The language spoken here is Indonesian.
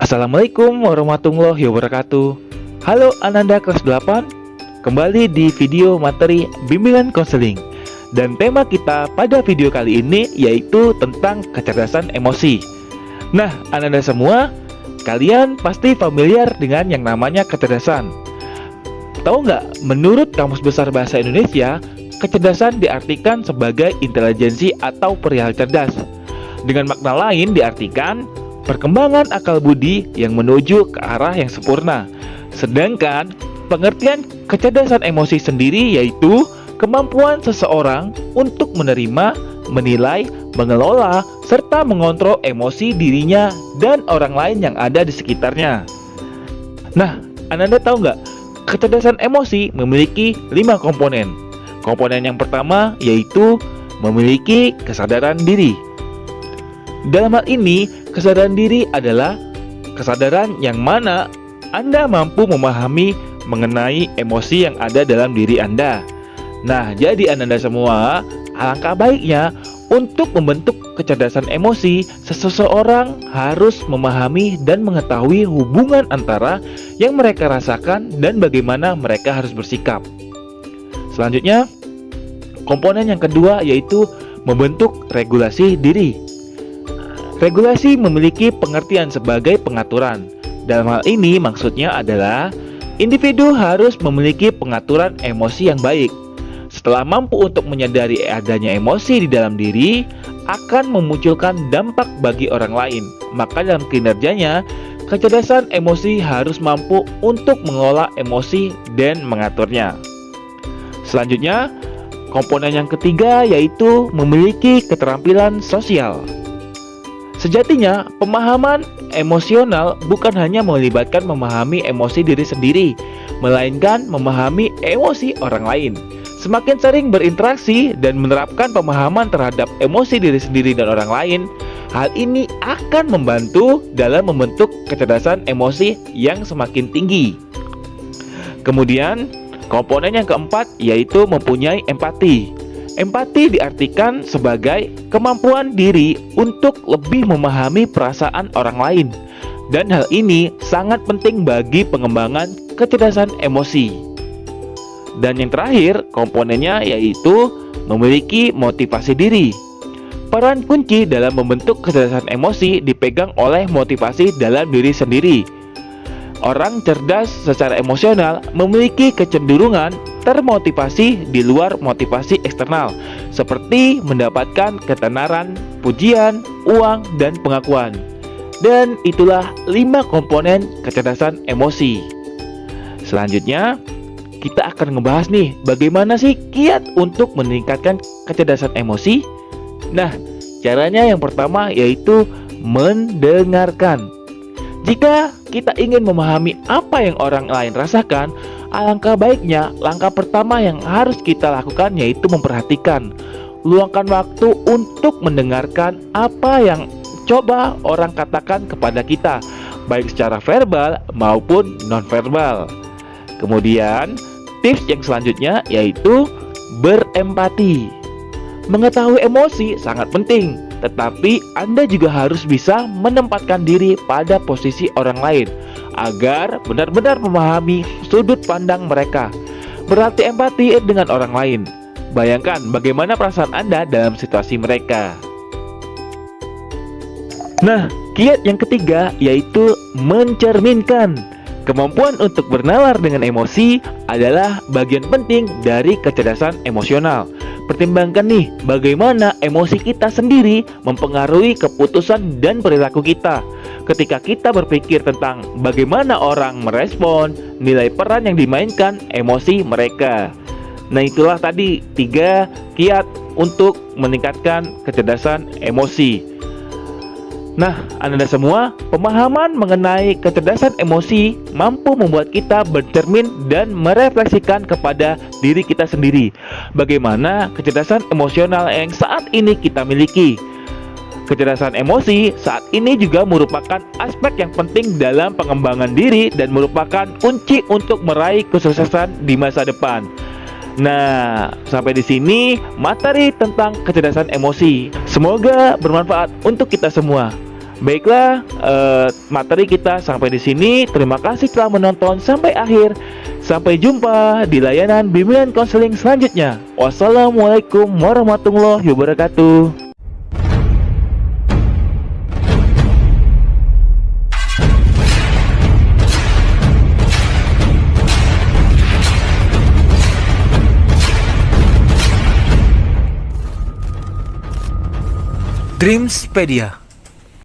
Assalamualaikum warahmatullahi wabarakatuh. Halo Ananda kelas 8. Kembali di video materi bimbingan konseling. Dan tema kita pada video kali ini yaitu tentang kecerdasan emosi. Nah, Ananda semua, kalian pasti familiar dengan yang namanya kecerdasan. Tahu nggak, menurut Kamus Besar Bahasa Indonesia, kecerdasan diartikan sebagai intelijensi atau perihal cerdas. Dengan makna lain diartikan perkembangan akal budi yang menuju ke arah yang sempurna. Sedangkan pengertian kecerdasan emosi sendiri yaitu kemampuan seseorang untuk menerima, menilai, mengelola, serta mengontrol emosi dirinya dan orang lain yang ada di sekitarnya. Nah, Ananda tahu nggak? Kecerdasan emosi memiliki 5 komponen. Komponen yang pertama yaitu memiliki kesadaran diri. Dalam hal ini, kesadaran diri adalah kesadaran yang mana Anda mampu memahami mengenai emosi yang ada dalam diri Anda. Nah, jadi Anda semua, alangkah baiknya untuk membentuk kecerdasan emosi, seseorang harus memahami dan mengetahui hubungan antara yang mereka rasakan dan bagaimana mereka harus bersikap. Selanjutnya, komponen yang kedua yaitu membentuk regulasi diri. Regulasi memiliki pengertian sebagai pengaturan. Dalam hal ini maksudnya adalah individu harus memiliki pengaturan emosi yang baik. Setelah mampu untuk menyadari adanya emosi di dalam diri, akan memunculkan dampak bagi orang lain. Maka dalam kinerjanya, kecerdasan emosi harus mampu untuk mengelola emosi dan mengaturnya. Selanjutnya, komponen yang ketiga yaitu memiliki keterampilan sosial. Sejatinya, pemahaman emosional bukan hanya melibatkan memahami emosi diri sendiri, melainkan memahami emosi orang lain. Semakin sering berinteraksi dan menerapkan pemahaman terhadap emosi diri sendiri dan orang lain, hal ini akan membantu dalam membentuk kecerdasan emosi yang semakin tinggi. Kemudian, komponen yang keempat yaitu mempunyai empati. Empati diartikan sebagai kemampuan diri untuk lebih memahami perasaan orang lain. Dan hal ini sangat penting bagi pengembangan kecerdasan emosi. Dan yang terakhir, komponennya yaitu memiliki motivasi diri. Peran kunci dalam membentuk kecerdasan emosi dipegang oleh motivasi dalam diri sendiri. Orang cerdas secara emosional memiliki kecenderungan termotivasi di luar motivasi eksternal, seperti mendapatkan ketenaran, pujian, uang, dan pengakuan. Dan itulah 5 komponen kecerdasan emosi. Selanjutnya, kita akan ngebahas nih, bagaimana sih kiat untuk meningkatkan kecerdasan emosi? Nah, caranya yang pertama yaitu mendengarkan. Jika kita ingin memahami apa yang orang lain rasakan, alangkah baiknya langkah pertama yang harus kita lakukan yaitu memperhatikan. Luangkan waktu untuk mendengarkan apa yang coba orang katakan kepada kita, baik secara verbal maupun nonverbal. Kemudian, tips yang selanjutnya yaitu berempati. Mengetahui emosi sangat penting, tetapi Anda juga harus bisa menempatkan diri pada posisi orang lain agar benar-benar memahami sudut pandang mereka. Berarti empati dengan orang lain. Bayangkan bagaimana perasaan Anda dalam situasi mereka. Nah, kiat yang ketiga yaitu mencerminkan. Kemampuan untuk bernalar dengan emosi adalah bagian penting dari kecerdasan emosional. Pertimbangkan nih, bagaimana emosi kita sendiri mempengaruhi keputusan dan perilaku kita. Ketika kita berpikir tentang bagaimana orang merespon, nilai peran yang dimainkan emosi mereka. Nah, itulah tadi 3 kiat untuk meningkatkan kecerdasan emosi. Nah, Anda semua, pemahaman mengenai kecerdasan emosi mampu membuat kita bercermin dan merefleksikan kepada diri kita sendiri. Bagaimana kecerdasan emosional yang saat ini kita miliki. Kecerdasan emosi saat ini juga merupakan aspek yang penting dalam pengembangan diri dan merupakan kunci untuk meraih kesuksesan di masa depan. Nah, sampai di sini materi tentang kecerdasan emosi. Semoga bermanfaat untuk kita semua. Baiklah, materi kita sampai di sini. Terima kasih telah menonton sampai akhir. Sampai jumpa di layanan bimbingan konseling selanjutnya. Wassalamualaikum warahmatullahi wabarakatuh. Dreamspedia.